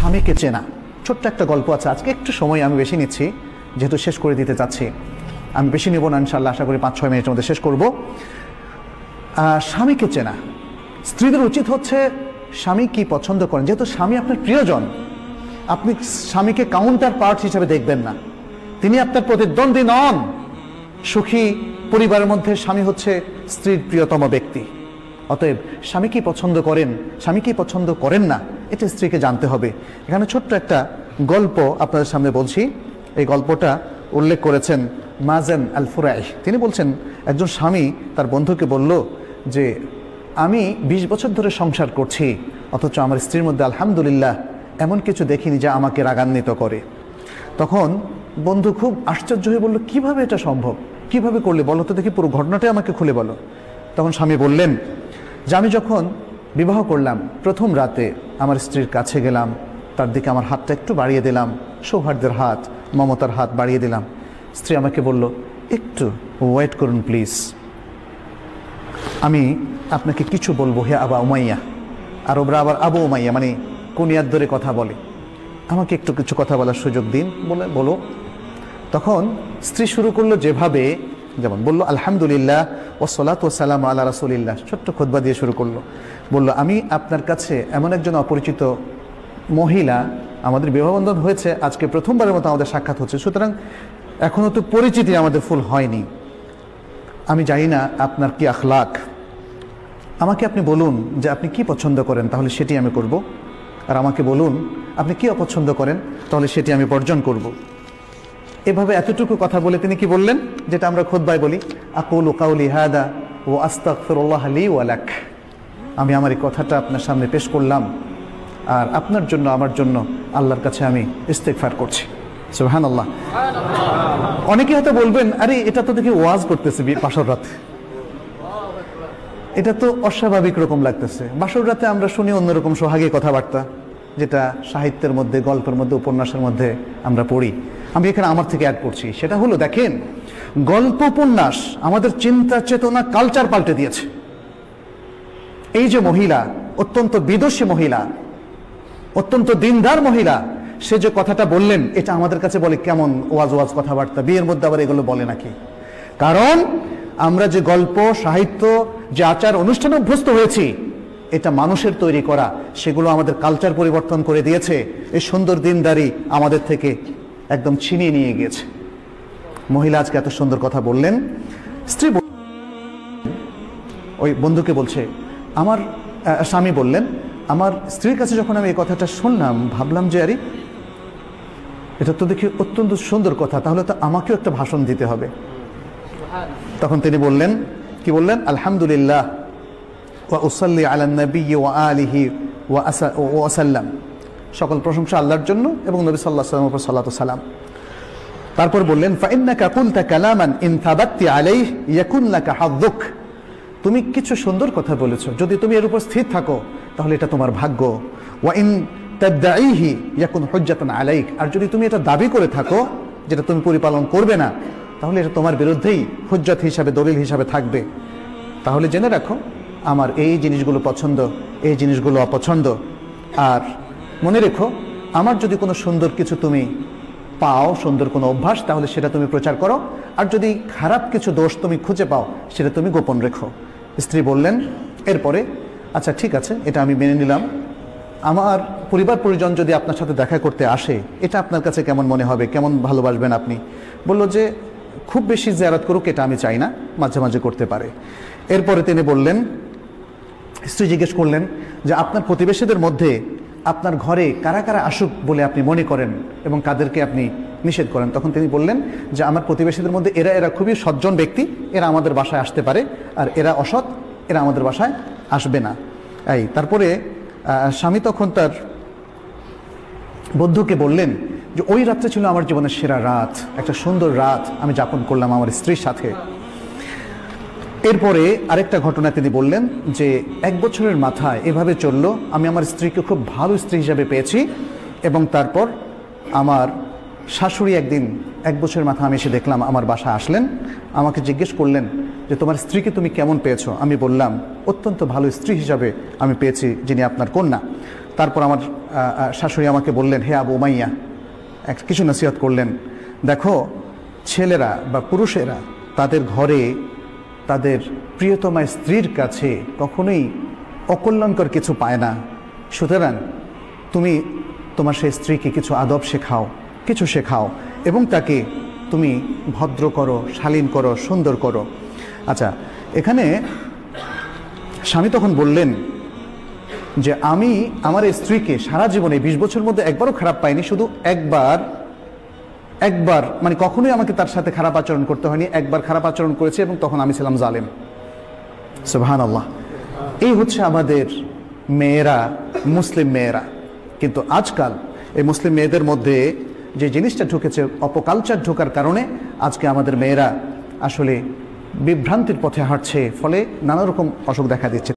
স্বামীকে চেনা। ছোট্ট একটা গল্প আছে, আজকে একটু সময় আমি বেশি নিচ্ছি যেহেতু শেষ করে দিতে চাচ্ছি। আমি বেশি নেব না ইনশাআল্লাহ, আশা করি 5-6 মিনিটের মধ্যে শেষ করব। স্বামীকে চেনা। স্ত্রীদের উচিত হচ্ছে স্বামী কি পছন্দ করেন, যেহেতু স্বামী আপনার প্রিয়জন, আপনি স্বামীকে কাউন্টার পার্ট হিসেবে দেখবেন না, তিনি আপনার প্রতিদ্বন্দ্বী নন। সুখী পরিবারের মধ্যে স্বামী হচ্ছে স্ত্রীর প্রিয়তম ব্যক্তি। অতএব স্বামী কি পছন্দ করেন, স্বামী কি পছন্দ করেন না, এটা স্ত্রীকে জানতে হবে। এখানে ছোট্ট একটা গল্প আপনাদের সামনে বলছি। এই গল্পটা উল্লেখ করেছেন মাজান আল ফুরাই। তিনি বলছেন, একজন স্বামী তার বন্ধুকে বলল যে আমি 20 বছর ধরে সংসার করছি, অথচ আমার স্ত্রীর মধ্যে আলহামদুলিল্লাহ এমন কিছু দেখিনি যা আমাকে রাগান্বিত করে। তখন বন্ধু খুব আশ্চর্য হয়ে বলল, কিভাবে এটা সম্ভব, কিভাবে করলে বলো তো দেখি, পুরো ঘটনাটাই আমাকে খুলে বলো। তখন স্বামী বললেন যে আমি যখন বিবাহ করলাম, প্রথম রাতে আমার স্ত্রীর কাছে গেলাম, তার দিকে আমার হাতটা একটু বাড়িয়ে দিলাম, সৌহার্দ্যের হাত, মমতার হাত বাড়িয়ে দিলাম। স্ত্রী আমাকে বলল, একটু ওয়েট করুন প্লিজ, আমি আপনাকে কিছু বলবো হে আবা উমাইয়া। আরবরা আবার আবু উমাইয়া মানে কুনিয়ার ধরে কথা বলে, আমাকে একটু কিছু কথা বলার সুযোগ দিন, বলে বলো। তখন স্ত্রী শুরু করলো যেভাবে, যেমন বলল আলহামদুলিল্লাহ ওয়াসসালাতু ওয়াসসালামু আলা রাসূলিল্লাহ, ছোট্ট খুতবা দিয়ে শুরু করলো। বলল আমি আপনার কাছে এমন একজন অপরিচিত মহিলা, আমাদের বিবাহবন্ধন হয়েছে আজকে প্রথমবারের মতো আমাদের সাক্ষাৎ হচ্ছে, সুতরাং এখনো তো পরিচিতি আমাদের ফুল হয়নি, আমি জানি না আপনার কি আখলাক, আমাকে আপনি বলুন যে আপনি কি পছন্দ করেন, তাহলে সেটি আমি করব, আর আমাকে বলুন আপনি কি অপছন্দ করেন, তাহলে সেটি আমি বর্জন করব। এভাবে এতটুকু কথা বলে তিনি কি বললেন, যেটা আমরা খুতবায় বলি, আকুলু কাউলি হাদা ওয়া আস্তাগফিরুল্লাহ লি ওয়া লাক, আমি আমার এই কথাটা আপনার সামনে পেশ করলাম, আর আপনার জন্য আমার জন্য আল্লাহর কাছে আমি ইস্তেগফার করছি। সুবহানাল্লাহ। অনেকে হয়তো বলবেন, আরে এটা তো দেখি ওয়াজ করতেছে বাসর রাতে, এটা তো অস্বাভাবিক রকম লাগতেছে। বাসর রাতে আমরা শুনি অন্যরকম সোহাগী কথাবার্তা, যেটা সাহিত্যের মধ্যে, গল্পের মধ্যে, উপন্যাসের মধ্যে আমরা পড়ি। আমি এখানে আমার থেকে অ্যাড করছি, সেটা হলো দেখেন, গল্প উপন্যাস আমাদের চিন্তা চেতনা কালচার পাল্টে দিয়েছে। এই যে মহিলা, অত্যন্ত বিদুষী মহিলা, অত্যন্ত দিনদার মহিলা, সে যে কথাটা বললেন, এটা আমাদের কাছে বলে কেমন ওয়াজ ওয়াজ কথাবার্তা, বিয়ের মধ্যে আবার এগুলো বলে নাকি? কারণ আমরা যে গল্প, সাহিত্য, যে আচার অনুষ্ঠানে অভ্যস্ত হয়েছি, এটা মানুষের তৈরি করা, সেগুলো আমাদের কালচার পরিবর্তন করে দিয়েছে। এই সুন্দর দিনদারি আমাদের থেকে একদম ছিনিয়ে নিয়ে গিয়েছে। মহিলা আজকে এত সুন্দর কথা বললেন, স্ত্রী ওই বন্ধুকে বলছে, আমার স্বামী বললেন, আমার স্ত্রীর কাছে যখন আমি এই কথাটা শুনলাম, ভাবলাম যে আরে এটা তো দেখি অত্যন্ত সুন্দর কথা, তাহলে তো আমাকেও একটা ভাষণ দিতে হবে। তখন তিনি বললেন, কি বললেন, আলহামদুলিল্লাহ ওয়া উসাল্লি আলা নবী ওয়া আলিহি ওয়া সাল্লাম, সকল প্রশংসা আল্লাহর জন্য এবং নবী সাল্লাল্লাহু আলাইহি ওয়াসাল্লামের উপর সালাতু সালাম। তারপর বললেন, ফাইন্নাকা কুলতা কালামান ইন থাবাত্তি আলাইহি ইয়াকুন লাকা হাযুক, তুমি কিছু সুন্দর কথা বলেছো, যদি তুমি এর উপর স্থির থাকো তাহলে এটা তোমার ভাগ্য। ওয়া ইন তাদঈহি ইয়াকুন হুজ্জাতান আলাইক, আর যদি তুমি এটা দাবি করে থাকো যেটা তুমি পরিপালন করবে না, তাহলে এটা তোমার বিরুদ্ধেই হুজ্জত হিসাবে, দলিল হিসাবে থাকবে। তাহলে জেনে রাখো আমার এই জিনিসগুলো পছন্দ, এই জিনিসগুলো অপছন্দ, আর মনে রেখো আমার যদি কোনো সুন্দর কিছু তুমি পাও, সুন্দর কোনো অভ্যাস, তাহলে সেটা তুমি প্রচার করো, আর যদি খারাপ কিছু দোষ তুমি খুঁজে পাও সেটা তুমি গোপন রেখো। স্ত্রী বললেন এরপরে, আচ্ছা ঠিক আছে, এটা আমি মেনে নিলাম, আমার পরিবার পরিজন যদি আপনার সাথে দেখা করতে আসে, এটা আপনার কাছে কেমন মনে হবে, কেমন ভালোবাসবেন আপনি? বলল যে খুব বেশি জিয়ারত করুক এটা আমি চাই না, মাঝে মাঝে করতে পারে। এরপরে তিনি বললেন, স্ত্রী জিজ্ঞেস করলেন যে আপনার প্রতিবেশীদের মধ্যে আপনার ঘরে কারা কারা আসুক বলে আপনি মনে করেন এবং কাদেরকে আপনি নিষেধ করেন? তখন তিনি বললেন যে আমার প্রতিবেশীদের মধ্যে এরা খুবই সজ্জন ব্যক্তি, এরা আমাদের বাসায় আসতে পারে, আর এরা অসৎ, এরা আমাদের বাসায় আসবে না। তারপরে স্বামী তখন তার বন্ধুকে বললেন যে ওই রাতটা ছিল আমার জীবনের সেরা রাত, একটা সুন্দর রাত আমি যাপন করলাম আমার স্ত্রীর সাথে। এরপরে আরেকটা ঘটনা তিনি বললেন যে 1 বছরের মাথায় এভাবে চললো, আমি আমার স্ত্রীকে খুব ভালো স্ত্রী হিসাবে পেয়েছি, এবং তারপর আমার শাশুড়ি একদিন 1 বছরের মাথা আমি এসে দেখলাম আমার বাসায় আসলেন, আমাকে জিজ্ঞেস করলেন যে তোমার স্ত্রীকে তুমি কেমন পেয়েছো? আমি বললাম অত্যন্ত ভালো স্ত্রী হিসাবে আমি পেয়েছি, যিনি আপনার কন্যা। তারপর আমার শাশুড়ি আমাকে বললেন, হে আবু উমাইয়া, কিছু নসিহত করলেন। দেখো, ছেলেরা বা পুরুষেরা তাদের ঘরে তাদের প্রিয়তমা স্ত্রীর কাছে কখনোই অকল্যাণকর কিছু পায় না। সুতরাং তুমি তোমার সেই স্ত্রীকে কিছু আদব শেখাও, কিছু শেখাও, এবং তাকে তুমি ভদ্র করো, শালীন করো, সুন্দর করো। আচ্ছা, এখানে স্বামী তখন বললেন যে আমি আমার স্ত্রীকে সারা জীবনে 20 বছর মধ্যে একবারও খারাপ পাইনি, শুধু একবার মানে কখনোই আমাকে তার সাথে খারাপ আচরণ করতে হয়নি, একবার খারাপ আচরণ করেছে এবং তখন আমি ছিলাম জালেম। সুবহানাল্লাহ। এই হচ্ছে আমাদের মেয়েরা, মুসলিম মেয়েরা। কিন্তু আজকাল এই মুসলিম মেয়েদের মধ্যে যে জিনিসটা ঢুকেছে, অপকালচার ঢোকার কারণে আজকে আমাদের মেয়েরা আসলে বিভ্রান্তির পথে হাঁটছে, ফলে নানা রকম অসুখ দেখা দিচ্ছে।